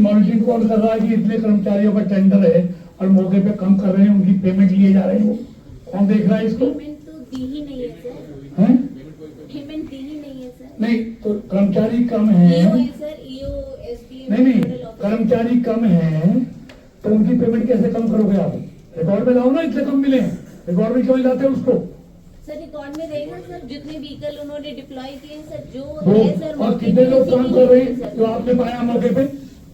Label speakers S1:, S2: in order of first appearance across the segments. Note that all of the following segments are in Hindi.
S1: मॉनिटरिंग कौन कर रहा है कि इतने कर्मचारियों का टेंडर है और मौके पे कम कर रहे हैं, उनकी पेमेंट लिए जा रहे हैं, वो कौन देख रहा है इसको?
S2: पेमेंट तो दी ही नहीं है सर।
S1: हैं?
S2: पेमेंट दी ही नहीं है सर।
S1: नहीं तो कर्मचारी कम है
S2: सर, ईओ एसडीएम
S1: नहीं कर्मचारी कम है तो उनकी पेमेंट कैसे कम करोगे आप? रिकॉर्ड में लाओ ना, इतने कम मिले हैं, रिकॉर्ड में क्यों लाते हैं उसको?
S2: सर रिकॉर्ड में रहेगा सर, जितने व्हीकल उन्होंने डिप्लॉय किए हैं सर, जो
S1: वो
S2: है सर।
S1: और कितने लोग काम कर रहे हैं जो आपने पाया मौके पे?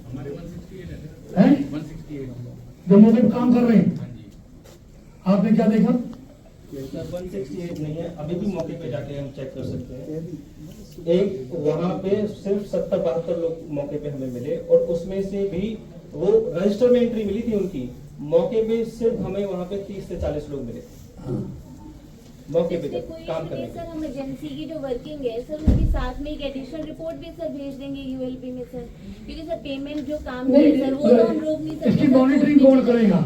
S3: हमारे 168
S1: हैं?
S3: 168
S1: जो मौके पे काम कर रहे हैं, आपने क्या देखा?
S4: सर 168 नहीं है, अभी भी मौके पे जाके हम चेक कर सकते हैं। एक वहाँ पे सिर्फ 70-72 लोग मौके पे हमें मिले और उसमें से भी वो रजिस्टर में एंट्री मिली थी उनकी, मौके पे सिर्फ हमें वहाँ पे 30 से 40 लोग मिले मौके पे काम करने
S2: सर हम एजेंसी की जो वर्किंग है सर, उसके साथ में एक एडिशनल रिपोर्ट भी सर भेज देंगे यूएलबी में सर, क्योंकि सर पेमेंट जो काम है सर वो तो हम रोक नहीं सकते।
S1: इसकी मॉनिटरिंग कौन करेगा?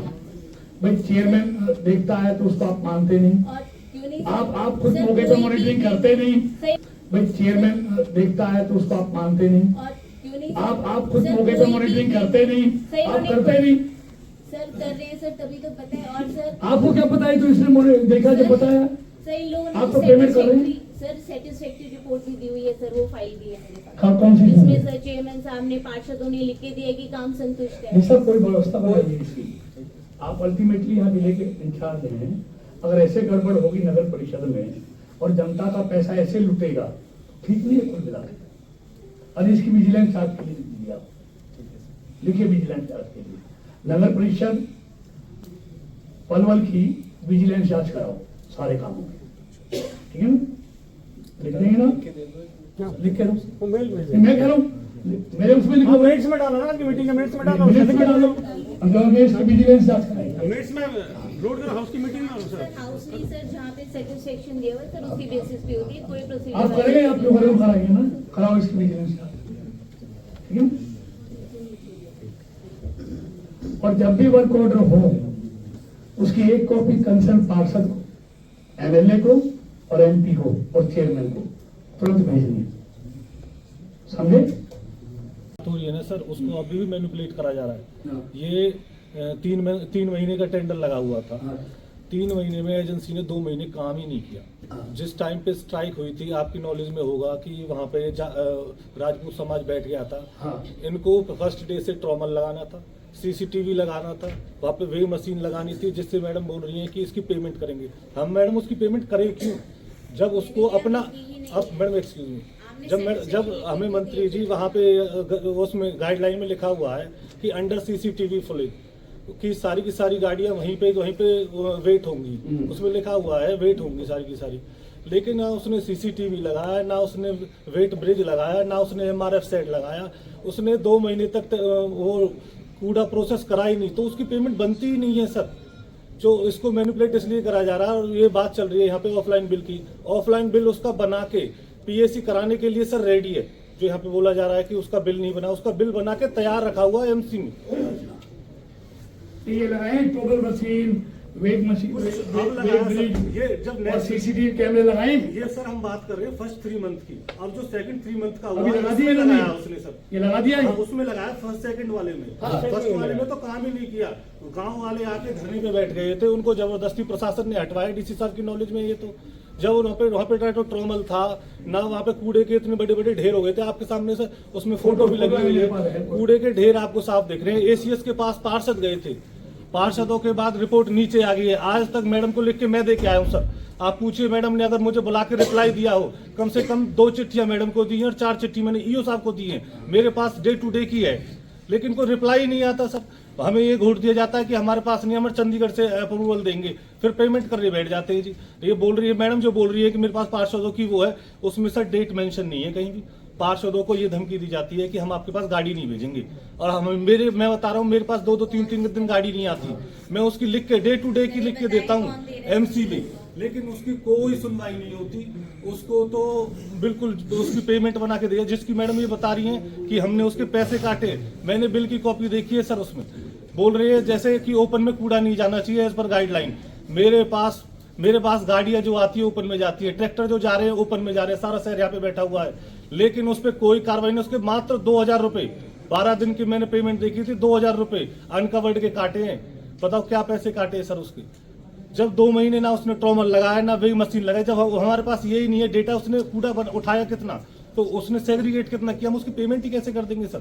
S1: भाई चेयरमैन देखता है तो उसको आप मानते नहीं,
S2: और क्यों नहीं
S1: आप खुद मौके पे मॉनिटरिंग करते नहीं। भाई चेयरमैन देखता है तो उसको आप मानते नहीं,
S2: और क्यों नहीं
S1: आप खुद मौके पे मॉनिटरिंग करते नहीं, आप करते नहीं।
S2: सर कर रहे हैं सर, तभी तो पता है। और सर
S1: आपको क्या पता है? तो इसने देखा जो बताया,
S2: सर इन लोगों
S1: आप तो पेमेंट कर रहे हैं।
S2: सर सेटिस्फैक्ट्री रिपोर्ट भी दी हुई है सर, वो फाइल भी है मेरे पास।
S1: हाँ, कौन सी?
S2: इसमें सर चेयरमैन साहब ने पार्षदों ने लिख के दिया कि काम संतुष्ट है।
S1: ये सब कोई व्यवस्था बनाइए इसकी। आप अल्टीमेटली यहाँ जिले के इंचार्ज हैं, अगर ऐसे गड़बड़ होगी नगर परिषद में और जनता का पैसा ऐसे लुटेगा, ठीक नहीं है कुल मिला के। और इसकी विजिलेंस चार्ज के लिए दीजिए, आप लिखिए विजिलेंस चार्ज के लिए नगर परिषद पलवल की विजिलेंस जांच कराओ सारे कामों की, ठीक है ना? लिख देंगे ना? लिख के दो, मैं कह रहा हूँ मेरे उसमें लिखो,
S5: मिनट्स में डालो ना, मीटिंग के मिनट्स में डालो,
S1: मिनट्स में डालो, अंदर में इसकी विजिलेंस जांच कराएंगे।
S5: मिनट्स में रोड का हाउस की मीटिंग में
S2: सर हाउस नहीं सर, जहाँ पे सेटिस्फेक्शन दिया हुआ है सर उसकी बेसिस पे होती है, कोई
S1: आप
S2: प्रोसीजर
S1: करेंगे, आप लोग करेंगे, कराएंगे ना, कराओ इसकी विजिलेंस जांच, ठीक है? और जब भी वर्क ऑर्डर हो उसकी एक कॉपी कंसर्न पार्षद को, एमएलए को और एमपी को और चेयरमैन को तुरंत भेजनी है, समझे?
S6: तो ये ना सर, उसको अभी भी मैनिपुलेट करा जा रहा है। ये 3 महीने का टेंडर लगा हुआ था, 3 महीने में एजेंसी ने 2 महीने काम ही नहीं किया। जिस टाइम पे स्ट्राइक हुई थी, आपकी नॉलेज में होगा कि वहाँ पे राजपूत समाज बैठ गया था। इनको फर्स्ट डे से ट्रॉमल लगाना था, सीसीटीवी लगाना था, वहाँ पे वे मशीन लगानी थी, जिससे मैडम बोल रही हैं कि इसकी पेमेंट करेंगे। हम मैडम उसकी पेमेंट करें क्यों, जब उसको अपना अब मैडम एक्सक्यूज मी, जब हमें मंत्री जी वहाँ पे उसमें गाइडलाइन में लिखा हुआ है कि अंडर सीसीटीवी फुटेज कि सारी की सारी गाड़ियाँ वहीं पे वेट होंगी, उसमें लिखा हुआ है वेट होंगी सारी की सारी। लेकिन ना उसने सीसीटीवी लगाया, ना उसने वेट ब्रिज लगाया, ना उसने एमआरएफ सेट लगाया। उसने 2 महीने तक वो कूड़ा प्रोसेस करा ही नहीं, तो उसकी पेमेंट बनती ही नहीं है सर। जो इसको मैनिपुलेट इसलिए करा जा रहा है, और ये बात चल रही है यहाँ पे ऑफलाइन बिल की। ऑफलाइन बिल उसका बना के पीएसी कराने के लिए सर रेडी है। जो यहाँ पे बोला जा रहा है कि उसका बिल नहीं बना, उसका बिल बना के तैयार रखा हुआ है एमसी में।
S1: ये लगाए टोटल मशीन, वेट मशीन,
S6: ये जब
S1: और सीसीटीवी कैमरे लगाए।
S6: ये सर हम बात कर रहे हैं फर्स्ट 3 मंथ की। अब जो सेकंड 3 मंथ का
S1: अभी
S6: हुआ
S1: लगा
S6: उसमें
S1: दिया
S6: लगाया उसने सर,
S1: ये लगा दिया है।
S6: हाँ, उसमें लगाया फर्स्ट सेकंड वाले में। फर्स्ट वाले में तो काम ही नहीं किया। गांव वाले आके धरने पे बैठ गए थे, उनको जबरदस्ती प्रशासन ने हटवाया। डीसी साहब की नॉलेज में ये तो जब वहाँ पे तो ट्रॉमल था ना, वहाँ पे कूड़े के इतने बड़े बड़े ढेर हो गए थे आपके सामने सर, उसमें फोटो भी लगी हुई है। कूड़े के ढेर आपको साफ दिख रहे हैं। एसीएस के पास पार्षद गए थे, पार्षदों के बाद रिपोर्ट नीचे आ गई है। आज तक मैडम को लिख के मैं दे के आया हूँ सर। आप पूछिए मैडम ने अगर मुझे बुला के रिप्लाई दिया हो, कम से कम 2 चिट्ठियां मैडम को दी हैं और 4 चिट्ठी मैंने ईओ साहब को दी हैं। मेरे पास डे टू डे की है, लेकिन कोई रिप्लाई नहीं आता सर। हमें ये घोट दिया जाता है कि हमारे पास नहीं, हमारे चंडीगढ़ से अप्रूवल देंगे, फिर पेमेंट करने बैठ जाते हैं जी। ये बोल रही है मैडम, जो बोल रही है कि मेरे पास पार्षदों की वो है, उसमें सर डेट मेंशन नहीं है कहीं भी। पार्षदों को ये धमकी दी जाती है कि हम आपके पास गाड़ी नहीं भेजेंगे, और मैं बता रहा हूँ मेरे पास 2-2, 3-3 दिन गाड़ी नहीं आती। मैं उसकी लिख के डे टू डे की लिख के देता हूँ एमसी में, लेकिन उसकी कोई सुनवाई नहीं होती। उसको तो बिल्कुल उसकी पेमेंट बना के दिया, जिसकी मैडम ये बता रही हैं कि हमने उसके पैसे काटे। मैंने बिल की कॉपी देखी है सर, उसमें बोल रही है जैसे कि ओपन में कूड़ा नहीं जाना चाहिए एज पर गाइडलाइन। मेरे पास गाड़ियां जो आती है ओपन में जाती है, ट्रैक्टर जो जा रहे हैं ओपन में जा रहे हैं, सारा शहर यहाँ पे बैठा हुआ है, लेकिन उस पर कोई कार्रवाई नहीं। उसके मात्र 2000 रुपए 12 दिन की मैंने पेमेंट देखी थी, 2000 रुपए अनकवर्ड के काटे हैं। बताओ क्या पैसे काटे हैं सर उसके। जब 2 महीने ना उसने ट्रॉमल लगाया ना वेइंग मशीन लगाई, जब हमारे पास यही नहीं है डेटा, उसने कूड़ा उठाया कितना, तो उसने सेग्रीगेट कितना किया, हम उसकी पेमेंट ही कैसे कर देंगे सर।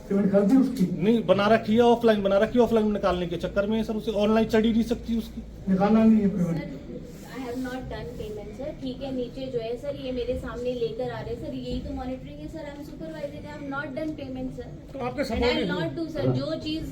S1: पेमेंट कर दी उसकी,
S6: नहीं बना रखी है, ऑफलाइन बना रखी है, ऑफलाइन निकालने के चक्कर में है सर, उसे ऑनलाइन चढ़ी नहीं सकती उसकी।
S1: निकालना नहीं है payment.
S2: I have not done payment sir, ठीक है। नीचे जो है सर ये मेरे सामने लेकर आ रहे हैं सर, यही तो मॉनिटरिंग है sir. I am supervisor, I have not done payment sir.
S5: तो आपके
S2: and I
S5: support
S2: not do sir, जो चीज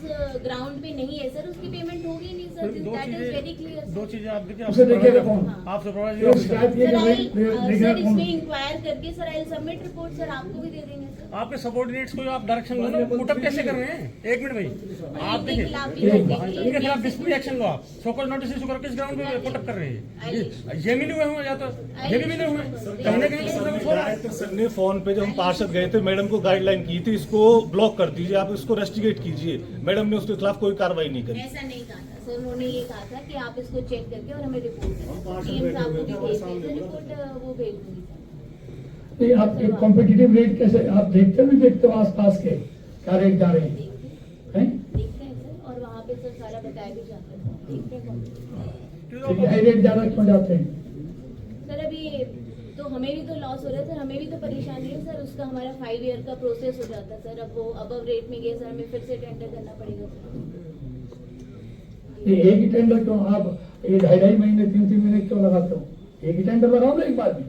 S2: ग्राउंड पे नहीं है सर उसकी पेमेंट होगी नहीं sir, that is very clear.
S5: दो चीजें आप देखिए,
S1: उसे देखिएगा कौन?
S5: आप सुपरवाइजर
S1: ये शिकायत ये
S2: सर
S1: कर रहे- देखिएगा
S2: सर
S1: कौन?
S2: इसमें इंक्वायर करके sir I submit report sir, आपको भी दे देंगे सर।
S5: आपके सबऑर्डिनेट्स को आप डायरेक्शन दो ना, पुटअप कैसे कर रहे हैं? एक मिनट भाई, आप
S2: इनके
S5: देखिए
S2: खिलाफ भी कर देंगे।
S5: इनके खिलाफ डिस्प्ले एक्शन लो आप। सो नोटिस इशू करो, किस ग्राउंड पे पुटअप कर रहे हैं? ये भी नहीं हुए हों, या तो ये भी नहीं हुए, कहीं ना कहीं तो कुछ हो रहा है।
S6: डायरेक्टर सर ने फोन पे जब हम पार्षद गए थे, मैडम को गाइडलाइन की थी, इसको ब्लॉक कर दीजिए, आप इसको रेस्टिगेट कीजिए। मैडम ने उसके खिलाफ कोई कार्रवाई नहीं करी।
S2: ऐसा नहीं कहा था सर, उन्होंने ये कहा था कि आप इसको चेक करके और हमें रिपोर्ट करें। सीएम साहब को भी भेज देंगे रिपोर्ट, वो भेज दूंगी सर।
S1: नहीं, आप एक कॉम्पिटिटिव रेट कैसे आप देखते हो आसपास के क्या रेट जा रहे हैं? हैं?
S2: देखते हैं सर, और वहाँ पे सर सारा बताया भी जाता है सर, देखते हैं कौन।
S1: तो हाई रेट ज्यादा क्यों जाते हैं?
S2: सर अभी तो हमें भी तो लॉस हो रहा है सर, हमें भी तो परेशानी है सर, उसका हमारा 5 ईयर का प्रोसेस हो जाता है सर। अब वो अबव रेट में गए सर, हमें फिर से टेंडर करना पड़ेगा सर।
S1: ये एक ही टेंडर क्यों आप ये 2.5 महीने 3 महीने क्यों लगाते हो? एक ही टेंडर लगाओ ना एक बार में,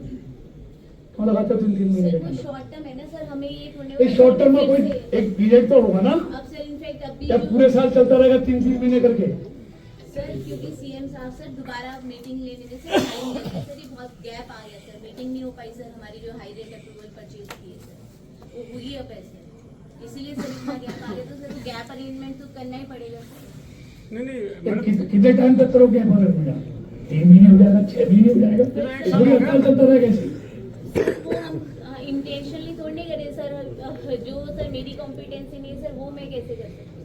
S1: क्यों लगाते हो 3 महीने
S2: सर
S1: का
S2: वो
S1: टेंडर?
S2: शॉर्ट टर्म है ना सर, हमें ये थोड़े
S1: इस शॉर्ट टर्म में कोई एक पीरियड तो होगा ना,
S2: अब सर इनफैक्ट अभी
S1: जब पूरे साल चलता रहेगा 3 महीने करके।
S2: सर क्योंकि सीएम साहब सर दोबारा मीटिंग लेने जैसे टाइम लेते सर, ये बहुत गैप आ गया सर, मीटिंग नहीं हो पाई सर हमारी, जो हाई रेट अप्रूवल परचेज की है सर वो हुई अब ऐसे, इसीलिए सर इतना गैप आ गया। तो सर गैप अरेंजमेंट तो करना ही पड़ेगा सर।
S5: नहीं
S1: ये
S5: मैडम,
S1: कितने टाइम तक करोगे अगर मिला? 3 महीने हो जाएगा, 6 महीने हो जाएगा, पूरी हड़ताल चलता रहेगा ऐसे।
S2: वो हम इंटेंशनली थोड़ी नहीं करे सर, जो सर मेरी कॉम्पिटेंसी नहीं है सर वो मैं कैसे कर सकती हूँ?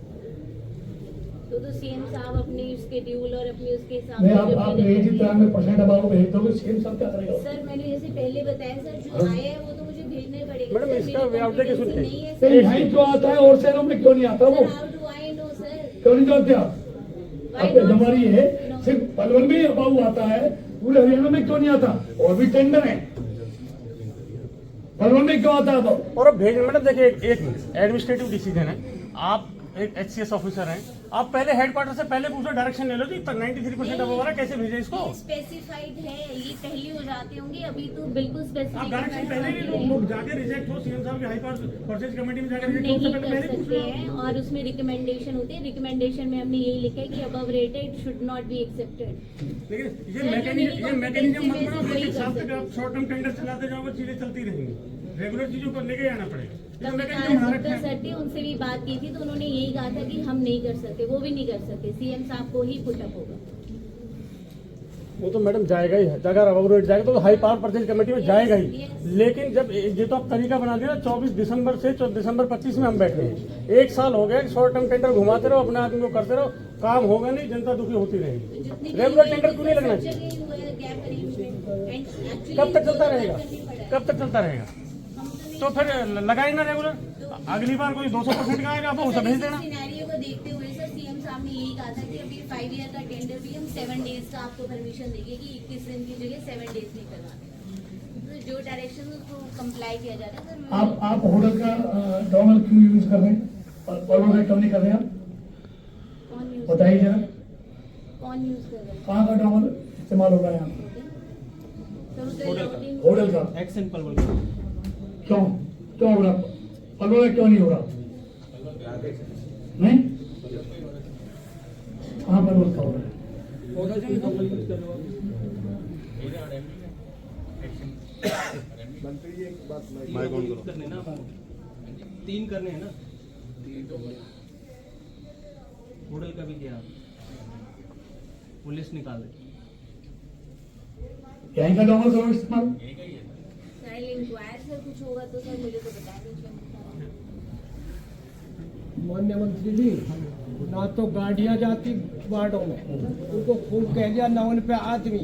S2: तो सीएम साहब अपने स्केड्यूल और अपने उसके हिसाब
S1: नहीं,
S2: से
S1: आप 83% अबाव भेज दोगे, सीएम साहब क्या करेगा?
S2: सर मैंने जैसे पहले बताया सर, जो आया है वो तो मुझे भेजना ही पड़ेगा
S5: मैडम,
S2: सर,
S5: इसका
S2: मेरी
S5: वे आउट देखिए,
S2: competency
S5: सुनिए।
S2: नहीं है
S1: तो
S2: सर।
S1: यहाँ क्यों आता है और शहरों में क्यों नहीं आता वो?
S2: Sir, how do I know, sir?
S1: क्यों नहीं जानते आप?
S2: Why
S1: आपकी
S2: not?
S1: हमारी है,
S2: No.
S1: सिर्फ पलवल में ही अबाव आता है, पूरे हरियाणा में क्यों नहीं आता? और भी टेंडर है, पलवल में क्यों आता है अबाव?
S5: और अब भेज मैडम देखिए, एक मिनट, एडमिनिस्ट्रेटिव डिसीजन है। आप एक HCS ऑफिसर हैं, आप पहले हेडक्वार्टर से पहले पूछो, डायरेक्शन ले लो जी, 93% अब हो रहा है, कैसे भेजे इसको?
S2: स्पेसिफाइड है, ये पहले हो जाते होंगे, अभी तो बिल्कुल
S5: आप
S2: स्पेसिफिक
S5: डायरेक्शन पहले नहीं लो, लोग जाके रिजेक्ट हो, सीएम साहब की हाई परचेज कमेटी में जाकर रिजेक्ट हो,
S2: नहीं
S5: उससे
S2: कर
S5: पहले पूछ
S2: सकते
S5: लो।
S2: हैं, और उसमें रिकमेंडेशन होती है। रिकमेंडेशन में हमने यही लिखा है कि अबव रेट है, it should not be accepted.
S5: लेकिन
S2: सर,
S5: ये मैकेनिज्म मत
S2: मेरी
S5: बनाओ,
S2: वही
S5: एक
S2: कर
S5: साथ
S2: सकते
S5: आप शॉर्ट टर्म टेंडर चलाते जाओगे, चीजें चलती रहेंगी, रेगुलर चीजों को लेके आना पड़ेगा। ये
S2: तब
S5: मैकेनिज्म बना रखा है।
S2: सर थे, उनसे भी बात की थी तो उन्होंने यही कहा था कि हम नहीं कर सकते, वो भी नहीं कर सकते, सीएम साहब को ही पुटअप होगा।
S5: वो तो मैडम जाएगा ही, अगर अबाव रेट जाएगा तो हाई पावर परचेज कमेटी में जाएगा ही। लेकिन जब ये तो आप तरीका बना दिया ना, 24 दिसंबर से दिसंबर 25 में हम बैठे हैं, 1 साल हो गया, शॉर्ट टर्म टेंडर घुमाते रहो, अपने आदमी को करते रहो, काम होगा नहीं, जनता दुखी होती रहेगी। रेगुलर टेंडर क्यों नहीं लगना चाहिए? कब तक चलता रहेगा? कब तक चलता रहेगा? तो फिर लगाए ना रेगुलर, अगली बार कोई 200% का आएगा, आप उसे भेज देना।
S2: सिनेरियो को देखते हुए सर सीएम साहब ने यही कहा था कि अभी 5 ईयर का टेंडर भी हम 7 डेज का आपको परमिशन देंगे, कि 21 दिन की जगह 7 डेज में करवाने। तो जो डायरेक्शन उसको कंप्लाई किया जा रहा है सर।
S1: आप होटल का डोंगल क्यों यूज कर रहे हैं और पलवल का क्यों नहीं कर रहे हैं?
S2: कौन यूज
S1: बताइए जरा,
S2: कौन यूज कर रहा है?
S1: कहाँ का डोंगल इस्तेमाल हो रहा है यहाँ?
S2: सर उसका routing-
S1: होटल का
S4: एक्शन पलवल
S1: क्यों क्यों हो रहा? पलवल का क्यों नहीं हो रहा? नहीं, कहाँ पलवल का हो रहा है?
S4: करने ना, 3 करने हैं ना, होटल का भी किया, पुलिस निकाल रही।
S1: यहीं का डोंगल करो इस्तेमाल।
S2: सर इंक्वायर सर कुछ होगा तो सर मुझे तो बता दीजिए।
S7: माननीय मंत्री जी, ना तो गाड़ियां जाती वार्डों में, उनको खूब कह दिया, ना उन पे आदमी,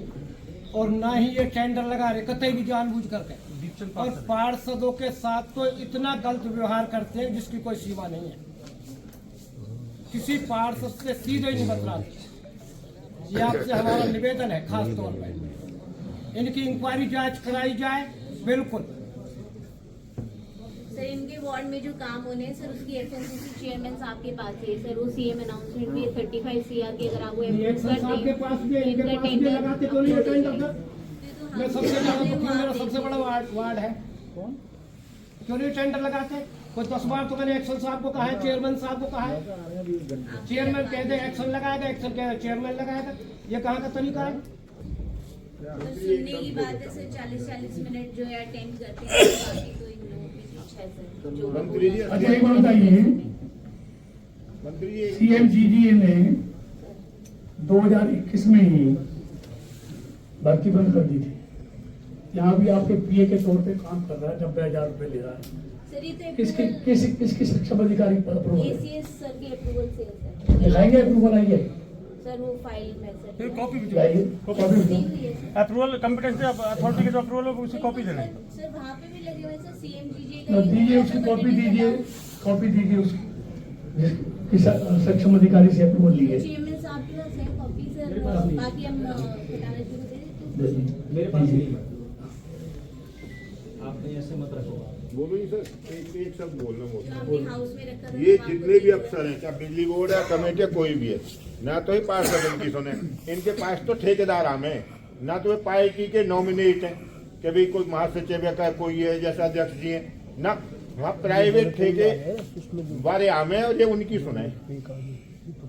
S7: और ना ही ये टेंडर लगा रहे कतई भी जानबूझ करके। और पार्षदों के साथ तो इतना गलत व्यवहार करते हैं जिसकी कोई सीमा नहीं है। किसी पार्षद से सीधे ही नहीं बतलाते। ये आपसे हमारा निवेदन है खास तौर पर इनकी इंक्वायरी जांच कराई जाए। बिल्कुल
S2: सर, इनके वार्ड में जो काम होने हैं सर, उसकी एफएनसीसी चेयरमैन साहब के पास है सर। वो सीएम अनाउंसमेंट भी 35 CR के, अगर आप वो
S7: एक्शन साहब के पास भी है, इनके पास भी लगाते तो नहीं टेंडर। मैं सबसे ज्यादा दुखी हूं, मेरा सबसे बड़ा वार्ड है। क्यों नहीं टेंडर लगाते? कोई 10 बार तो मैंने एक्शन साहब को कहा है, चेयरमैन साहब को कहा है। चेयरमैन कहते हैं एक्शन लगाएगा, एक्शन कहते चेयरमैन लगाएगा। ये कहाँ का तरीका है?
S2: तो सुनने की बात है सर, 40-40 मिनट जो है अटेंड करते हैं, बाकी तो इन लोगों में कुछ है सर जो
S3: मंत्री जी,
S1: अच्छा एक बात बताइए,
S3: मंत्री जी
S1: CMGGA ने 2021 में ही भर्ती बंद कर दी थी। यहाँ भी आपके PA के तौर पे काम कर रहा है, 90,000 रुपए ले रहा है।
S2: सर ये तो
S1: किसकी सक्षम अधिकारी पर अप्रूवल है?
S2: ACS सर के अप्रूवल से है सर।
S1: लाएंगे अप्रूवल? आइए
S2: सर वो फाइल में सर
S5: कॉपी भी
S1: लाइए, कॉपी भी
S2: दी
S1: दो।
S2: हुई है सर।
S5: अप्रूवल कॉम्पिटेंसी अथॉरिटी के जो अप्रूवल होगा उसी कॉपी देना है।
S2: सर वहाँ पे भी लगे हुए हैं सर, CMGGA
S1: तो दीजिए उसकी कॉपी दीजिए, कॉपी दीजिए उसकी किस सक्षम अधिकारी से अप्रूवल ली है।
S2: चेयरमैन साहब के पास है कॉपी सर, बाकी हम हटाना शुरू करें तो
S4: मेरे पास नहीं है। आप नहीं ऐसे मत रखो।
S3: बोलो जी सर, एक शब्द बोलना
S2: जो
S3: बोलो।
S2: आपने हाउस में रखा था,
S3: ये
S2: तो
S3: जितने भी अफसर हैं, चाहे बिजली बोर्ड है, कमेटी है, कोई भी है, ना तो ये पार्षद की सुने, इनके पास तो ठेकेदार हमें, ना तो ये पार्टी के नॉमिनेट हैं कि भाई कोई महासचिव का कोई है जैसे अध्यक्ष जी हैं, ना वहाँ प्राइवेट ठेके बारे हमें और ये उनकी सुने।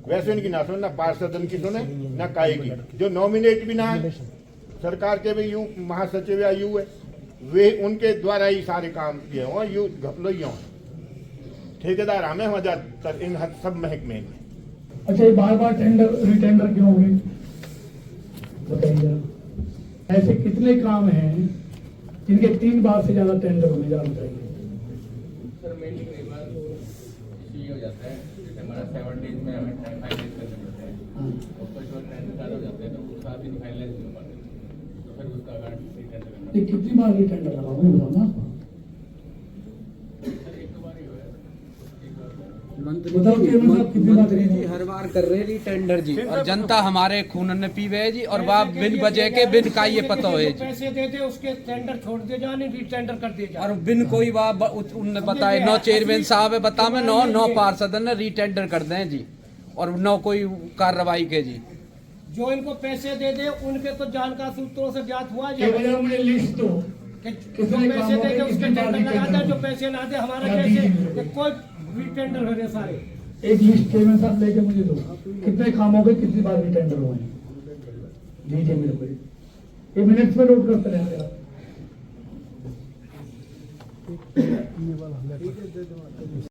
S3: वैसे इनकी ना सुने, ना पार्षद की सुने, ना काय की। जो नॉमिनेट भी ना है सरकार के भी यू महासचिव या यू है, वे उनके द्वारा ही सारे काम किए हो, यू घपलो ही हो। ठेकेदार हमें हम ज्यादातर इन सब महकमे में।
S1: अच्छा ये बार बार टेंडर रिटेंडर क्यों हो गई बताइए जरा। ऐसे कितने काम हैं जिनके 3 बार से ज्यादा टेंडर होने जा बताइए।
S8: सर मेनली कई बार ये हो जाता है, जैसे हमारा 7 डेज में हमें फाइनलाइज करने पड़ते हैं, और कोई तो टेंडर ज़्यादा हो जाते हैं तो वो साथ ही फाइनलाइज नहीं हो पाते, तो फिर उसका कारण टेंडर करना।
S1: ये कितनी बार रिटेंडर लगा वो बताओ ना।
S8: सर एक बार ही हुआ है, एक बार
S1: बताओ चेयरमैन साहब कितनी बार
S9: मंत्री जी हर बार कर रहे जी टेंडर जी, और जनता हमारे खून ने पीवे है जी, और वाह बिन बजे के बिन का ये पता है जी,
S7: पैसे दे दे उसके टेंडर छोड़ दे जाने, टेंडर कर दिए
S9: और बिन कोई वाह उनने बताए नौ चेयरमैन साहब है बता में नौ पार्षद ने रीटेंडर कर दें जी, और नौ कोई कार्रवाई के जी।
S7: जो इनको पैसे दे दे उनके तो जानकार सूत्रों से ज्ञात हुआ
S1: ये भैया मुझे लिस्ट दो
S7: कि जो पैसे दे दे उसके टेंडर लगा दे, जो पैसे ना दे हमारा कैसे कोई भी टेंडर हो रहे सारे।
S1: एक लिस्ट चेयरमैन साहब लेके मुझे दो, कितने काम हो गए, कितनी बार रिटेंडर हुए हैं, दीजिए मेरे को। ये मिनट्स में नोट करते रहेंगे आप।